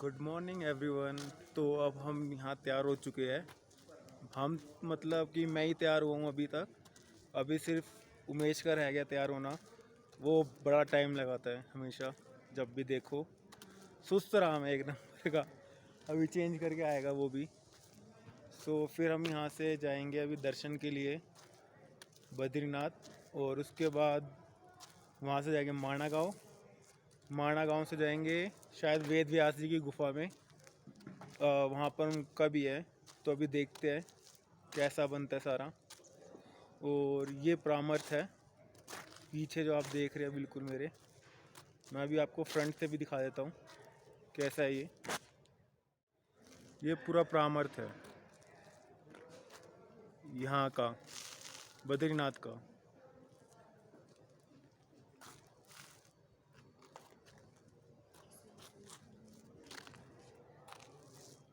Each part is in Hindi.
Good morning everyone. तो अब हम यहाँ तैयार हो चुके हैं। हम मतलब कि मैं ही तैयार हुआ हूँ अभी तक। अभी सिर्फ उमेश का रह गया तैयार होना। वो बड़ा टाइम लगाता है हमेशा, जब भी देखो सुस्त रहा मैं एक नंबर का। अभी चेंज करके आएगा वो भी। सो फिर हम यहाँ से जाएंगे अभी दर्शन के लिए बद्रीनाथ, और उसके बाद वहाँ से जाएंगे माणा गाँव से जाएंगे शायद वेद व्यास जी की गुफा में। वहाँ पर उनका भी है, तो अभी देखते हैं कैसा बनता है सारा। और ये परामर्श है पीछे जो आप देख रहे हैं बिल्कुल मेरे। मैं अभी आपको फ्रंट से भी दिखा देता हूँ कैसा है ये पूरा परामर्श है यहाँ का, बद्रीनाथ का।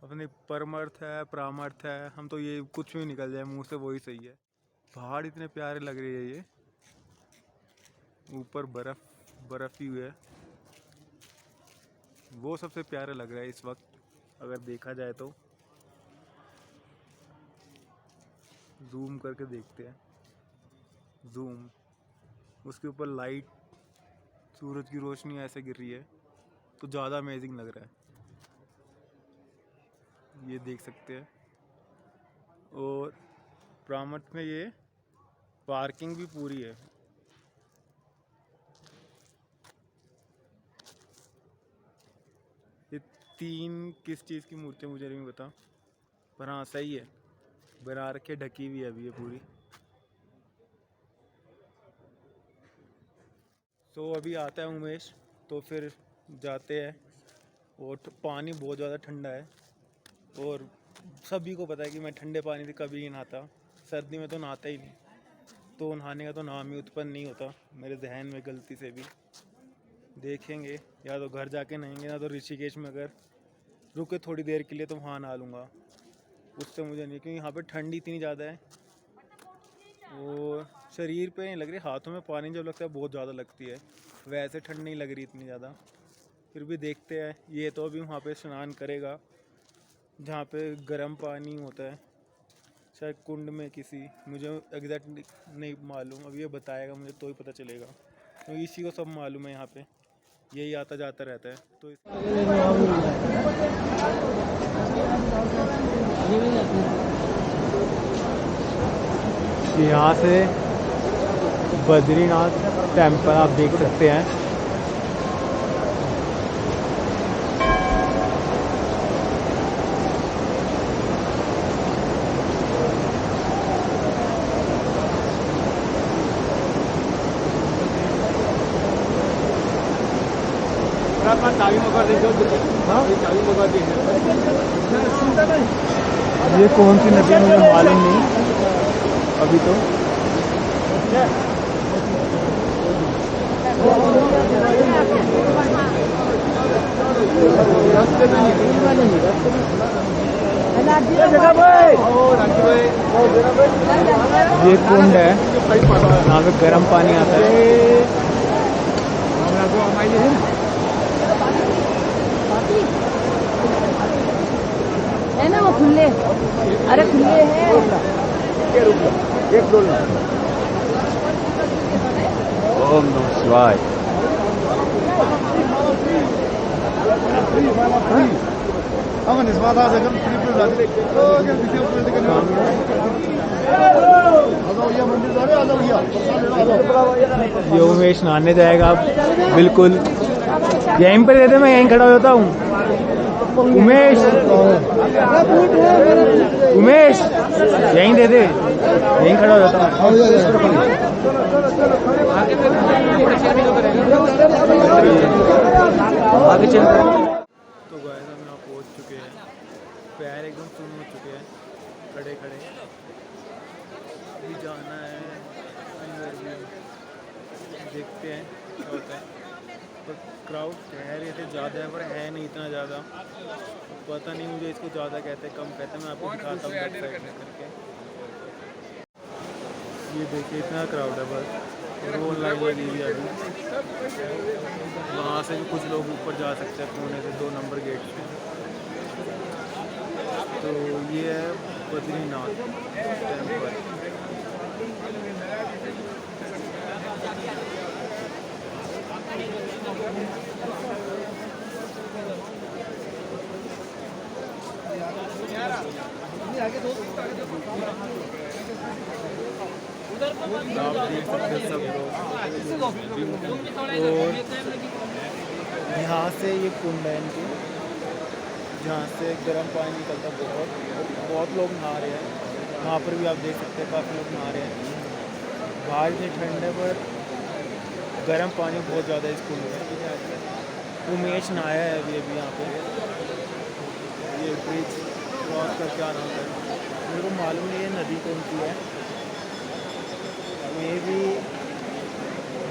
अपने परमार्थ है, परामर्थ है, हम तो ये कुछ भी निकल जाए मुंह से वही सही है। पहाड़ इतने प्यारे लग रहे हैं, ये ऊपर बर्फ ही है, वो सबसे प्यारा लग रहा है इस वक्त अगर देखा जाए तो। जूम करके देखते हैं, जूम। उसके ऊपर लाइट, सूरज की रोशनी ऐसे गिर रही है तो ज़्यादा अमेजिंग लग रहा है, ये देख सकते हैं। और परामर्थ में ये पार्किंग भी पूरी है। ये 3 किस चीज़ की मूर्ति मुझे नहीं पता, पर हाँ सही है, बना रखे, ढकी हुई है अभी ये पूरी। तो अभी आता है उमेश, तो फिर जाते हैं। और पानी बहुत ज़्यादा ठंडा है, और सभी को पता है कि मैं ठंडे पानी से कभी नहीं नहाता, सर्दी में तो नहाता ही नहीं, तो नहाने का तो नाम ही उत्पन्न नहीं होता मेरे जहन में गलती से भी। देखेंगे, या तो घर जाके नहाएंगे, ना तो ऋषिकेश में अगर रुके थोड़ी देर के लिए तो वहाँ नहा लूँगा। उससे मुझे नहीं, क्योंकि यहाँ पे ठंडी इतनी ज़्यादा है और शरीर पे नहीं लग रही, हाथों में पानी जो लगता है बहुत ज़्यादा लगती है। वैसे ठंड नहीं लग रही इतनी ज़्यादा, फिर भी देखते हैं। ये तो अभी वहाँ पे स्नान करेगा जहाँ पे गर्म पानी होता है, शायद कुंड में किसी, मुझे एग्जैक्ट नहीं मालूम। अब ये बताएगा मुझे तो ही पता चलेगा, तो इसी को सब मालूम है, यहाँ पे यही आता जाता रहता है। तो यहाँ से बद्रीनाथ टेम्पल आप देख सकते हैं। ये कौन सी नदी है मुझे मालूम नहीं अभी तो। ये कुंड है, यहाँ पे गर्म पानी आता है। है ना वो खुले, अरे खुले हैं। ओम नमः शिवाय। ये उमेश नहाने जाएगा अब, बिल्कुल यहीं पर रहते, मैं यहीं खड़ा होता हूँ। उमेश उमेश यहीं दे दे, यहीं खड़ा हो जाता हूँ। आगे चल। तो गाइस हम यहाँ पहुँच चुके हैं, पैर एकदम सुन हो चुके हैं खड़े खड़े। अभी जाना है अंदर भी, देखते हैं क्या होता है। पर क्राउड कह रहे थे ज़्यादा है, पर है नहीं इतना ज़्यादा। पता नहीं मुझे इसको ज़्यादा कहते हैं कम कहते हैं, मैं आपको दिखाता हूँ बैक साइड में करके। ये देखिए इतना क्राउड है बस। रोड लाइन लगी हुई है अभी। वहाँ से भी कुछ लोग ऊपर जा सकते हैं कोने से 2 नंबर गेट से। तो ये है बद्रीनाथ टेम्पल। आप देख सकते हैं सब लोग। और यहाँ से ये कुंड है इनके, जहाँ से गर्म पानी निकलता है। बहुत लोग नहा रहे हैं वहाँ पर भी, आप देख सकते हैं काफ़ी लोग नहा रहे हैं। बाहर से ठंड है पर गर्म पानी बहुत ज़्यादा है इस कुंड में। उमेश नहाया है अभी अभी यहाँ पे। ये ब्रिज क्रॉस का क्या नाम है मेरे को मालूम नहीं है, नदी कौन सी है। ये भी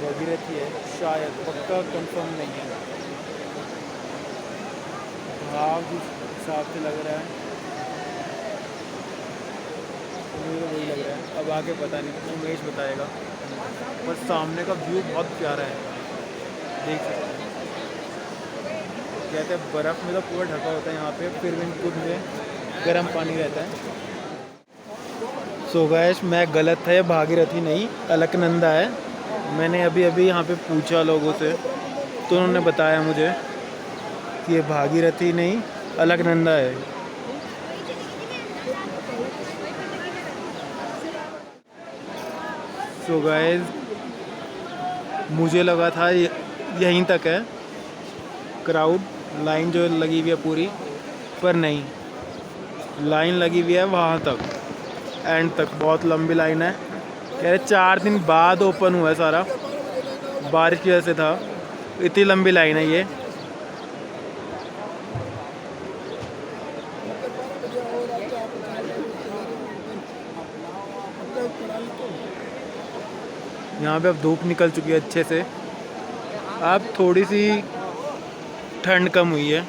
भगीरथी है शायद, पक्का कंफर्म नहीं है। भाव जिस हिसाब से लग रहा है मुझे तो वही लग रहा है, अब आगे पता नहीं, उमेश बताएगा। पर सामने का व्यू बहुत प्यारा है, देख सकते हैं। कहते हैं बर्फ़ में तो पूरा ढका होता है यहाँ पे, फिर भी कुंड में गर्म पानी रहता है। सो गाइस, मैं गलत था, ये भागीरथी नहीं अलकनंदा है। मैंने अभी अभी यहाँ पे पूछा लोगों से तो उन्होंने बताया मुझे कि ये भागीरथी नहीं अलकनंदा है। सो गाइस, मुझे लगा था यहीं तक है क्राउड, लाइन जो लगी हुई है पूरी, पर नहीं, लाइन लगी हुई है वहाँ तक, एंड तक। बहुत लंबी लाइन है। कह रहे 4 दिन बाद ओपन हुआ है सारा, बारिश की वजह से था। इतनी लंबी लाइन है ये। यहाँ पे अब धूप निकल चुकी है अच्छे से, अब थोड़ी सी ठंड कम हुई है,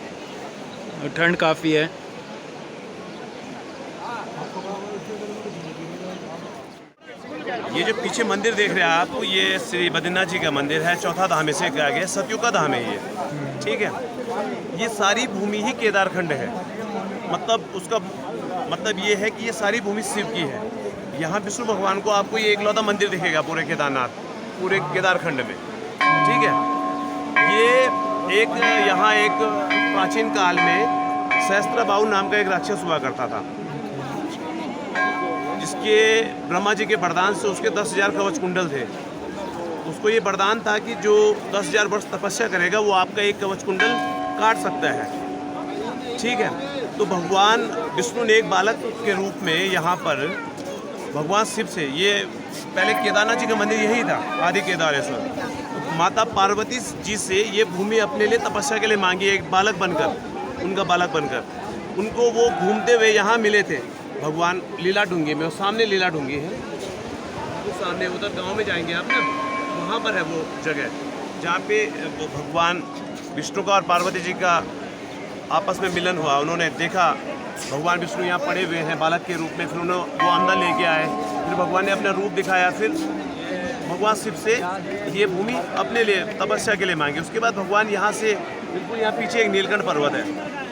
ठंड काफ़ी है। ये जो पीछे मंदिर देख रहे हैं आप, ये श्री बद्रीनाथ जी का मंदिर है। चौथा धाम इसे कहा गया, सतयुग का धाम है ये, ठीक है। ये सारी भूमि ही केदारखंड है। मतलब उसका मतलब ये है कि ये सारी भूमि शिव की है। यहाँ विष्णु भगवान को आपको ये एकलौता मंदिर दिखेगा पूरे केदारनाथ, पूरे केदारखंड में, ठीक है। ये यहाँ एक प्राचीन काल में सहस्त्रबाहु नाम का एक राक्षस हुआ करता था, जिसके ब्रह्मा जी के वरदान से उसके 10,000 कवच कुंडल थे। उसको ये वरदान था कि जो 10,000 वर्ष तपस्या करेगा वो आपका एक कवच कुंडल काट सकता है, ठीक है। तो भगवान विष्णु ने एक बालक के रूप में यहाँ पर भगवान शिव से, ये पहले केदारनाथ जी का मंदिर यही था, आदि केदारेश्वर। माता पार्वती जी से ये भूमि अपने लिए तपस्या के लिए मांगी, एक बालक बनकर, उनका बालक बनकर। उनको वो घूमते हुए यहाँ मिले थे भगवान लीला डूंगी में। सामने लीला डूंगी है, वो सामने उधर गांव में जाएंगे आप ना, वहाँ पर है वो जगह जहाँ पे वो भगवान विष्णु का और पार्वती जी का आपस में मिलन हुआ। उन्होंने देखा भगवान विष्णु यहाँ पड़े हुए हैं बालक के रूप में, फिर उन्होंने वो अंदर लेके आए, फिर भगवान ने अपना रूप दिखाया, फिर भगवान शिव से ये भूमि अपने लिए तपस्या के लिए मांगी। उसके बाद भगवान यहाँ से बिल्कुल, यहाँ पीछे एक नीलकंठ पर्वत है,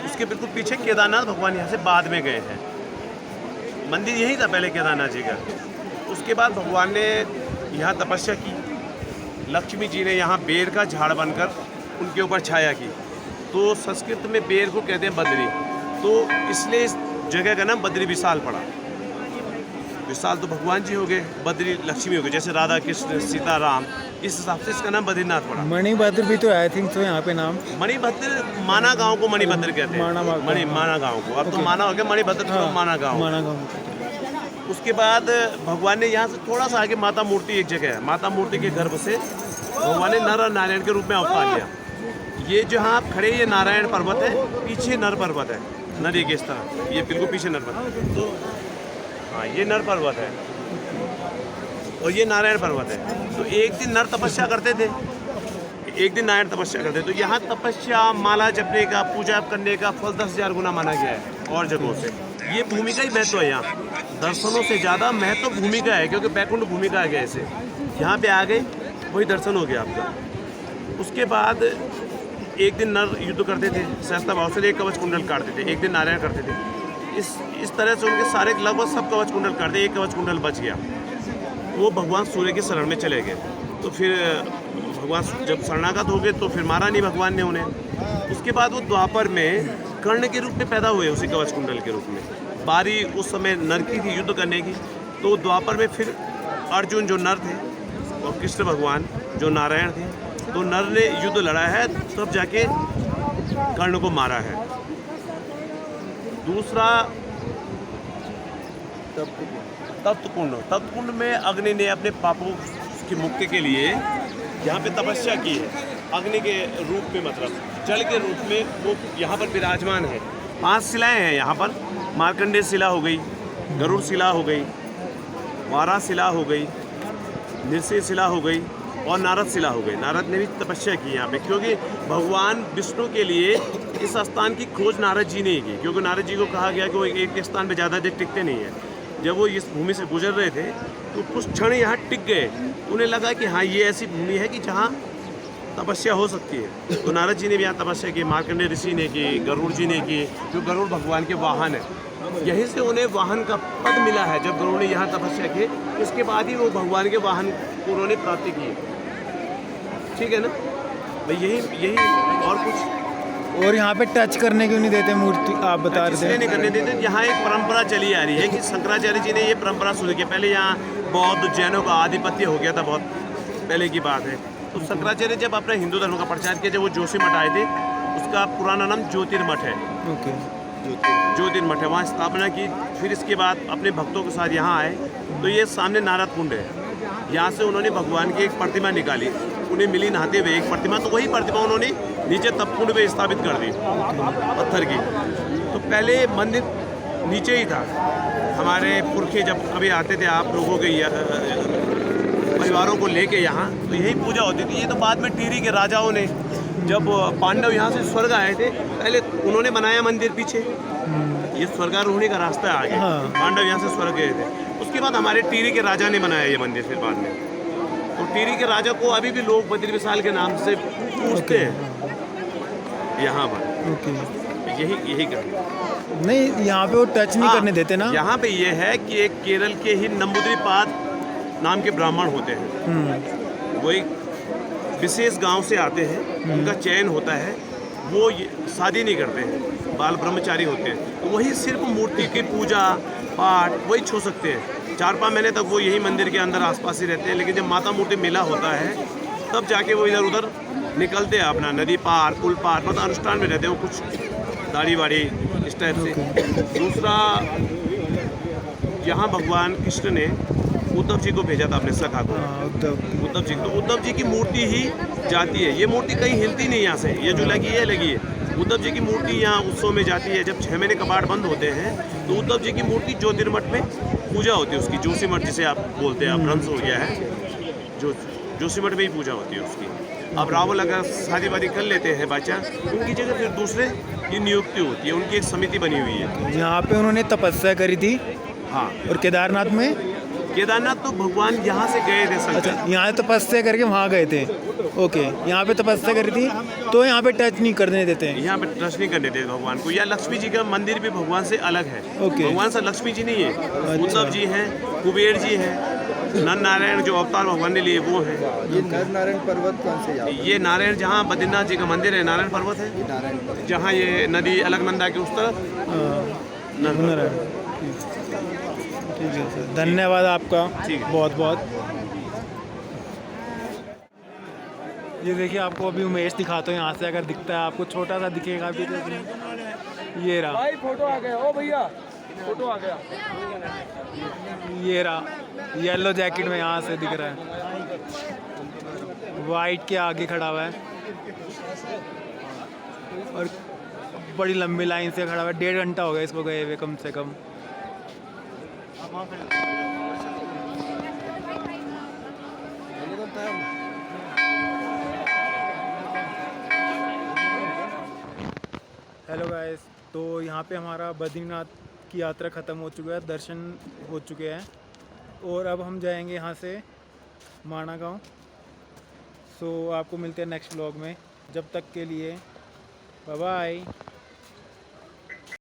उसके बिल्कुल पीछे केदारनाथ, भगवान यहाँ से बाद में गए हैं। मंदिर यही था पहले केदारनाथ जी का। उसके बाद भगवान ने यहाँ तपस्या की, लक्ष्मी जी ने यहाँ बेर का झाड़ बनकर उनके ऊपर छाया की। तो संस्कृत में बेर को कहते हैं बद्री, तो इसलिए इस जगह का नाम बद्री विशाल पड़ा। विशाल तो भगवान जी हो गए, बद्री लक्ष्मी हो गए, जैसे राधा कृष्ण सीता राम, इस हिसाब से इसका नाम बद्रीनाथ पड़ा। मणिभद्र भी तो आई थिंक तो यहाँ पे नाम, मणिभद्र माना गांव को मणिभद्र कहते हैं, माना गांव को। अब तो माना हो गया, मणिभद्र तो माना गांव। उसके बाद भगवान ने यहाँ से थोड़ा सा आगे माता मूर्ति एक जगह है, माता मूर्ति के गर्भ से भगवान ने नर और नारायण के रूप में अवतार लिया। ये जहाँ आप खड़े, ये नारायण पर्वत है, पीछे नर पर्वत है, नदी के इस तरह, ये बिल्कुल पीछे नर पर्वत। तो हाँ, ये नर पर्वत है और ये नारायण पर्वत है। तो एक दिन नर तपस्या करते थे, एक दिन नारायण तपस्या करते। तो यहाँ तपस्या, माला जपने का, पूजा करने का फल 10,000 गुना माना गया है और जगहों से। ये भूमि का ही महत्व है यहाँ, दर्शनों से ज़्यादा महत्व भूमि का है, क्योंकि बैकुंठ भूमि का आ गया इसे। यहाँ पे आ गए वही दर्शन हो गया आपका। उसके बाद एक दिन नर युद्ध करते थे सहस्त्र भाव से, एक कवच कुंडल काटते थे, एक दिन नारायण करते थे। इस तरह से उनके सारे लगभग सब कवच कुंडल काटते, एक कवच कुंडल बच गया। वो भगवान सूर्य के शरण में चले गए। तो फिर भगवान जब शरणागत हो गए तो फिर मारा नहीं भगवान ने उन्हें। उसके बाद वो द्वापर में कर्ण के रूप में पैदा हुए, उसी कवच कुंडल के रूप में। बारी उस समय नर की थी युद्ध करने की, तो द्वापर में फिर अर्जुन जो नर थे और कृष्ण भगवान जो नारायण थे, तो नर ने युद्ध लड़ा है, तब जाके कर्ण को मारा है। दूसरा तप्त कुंड में अग्नि ने अपने पापों की मुक्ति के लिए यहाँ पे तपस्या की है। अग्नि के रूप में, मतलब जल के रूप में वो यहाँ पर विराजमान है। 5 शिलाएं हैं यहाँ पर। मार्कंडेय शिला हो गई, गरुड़ शिला हो गई, वारा शिला हो गई, नृसिंह शिला हो गई और नारद शिला हो गई। नारद ने भी तपस्या की यहाँ पे, क्योंकि भगवान विष्णु के लिए इस स्थान की खोज नारद जी ने की। क्योंकि नारद जी को कहा गया कि वो एक स्थान पे ज़्यादा देर टिकते नहीं है। जब वो इस भूमि से गुजर रहे थे तो कुछ क्षण यहाँ टिक गए। उन्हें लगा कि हाँ, ये ऐसी भूमि है कि जहाँ तपस्या हो सकती है। तो नारद जी ने भी यहाँ तपस्या की, मार्कंडेय ऋषि ने की, गरुड़ जी ने की, जो गरुड़ भगवान के वाहन है। यहीं से उन्हें वाहन का पद मिला है। जब गरुड़ ने यहाँ तपस्या की, इसके बाद ही वो भगवान के वाहन को उन्होंने प्राप्ति की। ठीक है ना भाई, यही और कुछ। और यहाँ पे टच करने क्यों नहीं देते मूर्ति, आप बता रहे थे? नहीं करने देते। यहाँ एक परंपरा चली आ रही है कि शंकराचार्य जी ने ये परंपरा शुरू की। पहले यहाँ बौद्ध जैनों का आधिपत्य हो गया था, बहुत पहले की बात है। तो शंकराचार्य जब अपने हिंदू धर्म का प्रचार किया, जब वो जोशी मठ आए थे, उसका पुराना नाम ज्योतिर्मठ है। ओके, ज्योतिर्मठ है, वहाँ स्थापना की। फिर इसके बाद अपने भक्तों के साथ यहाँ आए। तो ये सामने नारद कुंड है। यहाँ से उन्होंने भगवान की एक प्रतिमा निकाली, उन्हें मिली नहाते हुए एक प्रतिमा। तो वही प्रतिमा उन्होंने नीचे तपकुंड में स्थापित कर दी, पत्थर की। तो पहले मंदिर नीचे ही था। हमारे पुरखे जब कभी आते थे आप लोगों के परिवारों को लेके यहाँ, तो यही पूजा होती थी। ये तो बाद में टिहरी के राजाओं ने, जब पांडव यहाँ से स्वर्ग आए थे, पहले उन्होंने बनाया मंदिर पीछे। ये स्वर्गारोहणी का रास्ता है आगे। हाँ। पांडव यहाँ से स्वर्ग गए थे। उसके बाद हमारे टिहरी के राजा ने बनाया ये मंदिर फिर बाद में। तो टिहरी के राजा को अभी भी लोग बद्री विशाल के नाम से पूछते हैं यहाँ पर। ओके, यही करें। नहीं यहाँ पे वो टच नहीं करने देते ना? यहाँ पे ये है कि एक केरल के ही नंबूद्रीपाद नाम के ब्राह्मण होते हैं। वो एक विशेष गांव से आते हैं, उनका चयन होता है। वो शादी नहीं करते हैं, बाल ब्रह्मचारी होते हैं। तो वही सिर्फ मूर्ति की पूजा पाठ वही छो सकते हैं। 4-5 महीने तक वो यही मंदिर के अंदर आसपास ही रहते हैं। लेकिन जब माता मूर्ति मेला होता है, तब जाके वो इधर उधर निकलते हैं, अपना नदी पार, पुल पार, मतलब अनुष्ठान में रहते हैं वो, कुछ दाढ़ी वाड़ी इस टाइप से। दूसरा, यहाँ भगवान कृष्ण ने उद्धव जी को भेजा था, अपने सखा को, उद्धव जी। तो उद्धव जी की मूर्ति ही जाती है। ये मूर्ति कहीं हिलती नहीं यहाँ से, ये जो लगी है। उद्धव जी की मूर्ति यहाँ उत्सव में जाती है। जब 6 महीने कपाट बंद होते हैं, तो उद्धव जी की मूर्ति ज्योतिर्मठ में पूजा होती है उसकी। जोशीमठ जिसे आप बोलते हैं, अब भ्रंश हो गया है, जो जोशीमठ में ही पूजा होती है उसकी। अब रावल अगर शादी वादी कर लेते हैं बच्चा, उनकी जगह फिर दूसरे की नियुक्ति होती है। उनकी एक समिति बनी हुई है। यहाँ पे उन्होंने तपस्या करी थी। हाँ, और केदारनाथ में? केदारनाथ तो भगवान यहाँ से गए थे शंकर। अच्छा, यहाँ तपस्या करके वहाँ गए थे। ओके, यहाँ पे तपस्या करी थी, तो यहाँ पे टच नहीं करने देते हैं। यहाँ पे टच नहीं करने देते भगवान को। या लक्ष्मी जी का मंदिर भी भगवान से अलग है। ओके। भगवान से लक्ष्मी जी नहीं है, उद्धव जी हैं, कुबेर जी हैं, नर नारायण जो अवतार भगवान ने लिए वो हैं। ये नर नारायण पर्वत कौन से? ये नारायण, जहाँ बद्रीनाथ जी का मंदिर है, नारायण पर्वत है। जहाँ ये नदी अलकनंदा के उस तरफ नारायण। ठीक है सर, धन्यवाद आपका। ठीक है। बहुत बहुत। ये देखिए, आपको अभी उमेश दिखाता हूँ। यहाँ से अगर दिखता है आपको, छोटा सा दिखेगा भी तो। ये रहा भाई, फोटो आ गया। ओ भैया, फोटो आ गया। ये रहा, येलो जैकेट में यहाँ से दिख रहा है, वाइट के आगे खड़ा हुआ है और बड़ी लंबी लाइन से खड़ा हुआ है। 1.5 घंटा हो गया इसको गए हुए कम से कम। हेलो गाइस, तो यहाँ पे हमारा बद्रीनाथ की यात्रा ख़त्म हो चुका है, दर्शन हो चुके हैं और अब हम जाएंगे यहाँ से माणा गाँव। सो आपको मिलते हैं नेक्स्ट व्लॉग में, जब तक के लिए बाय बाय।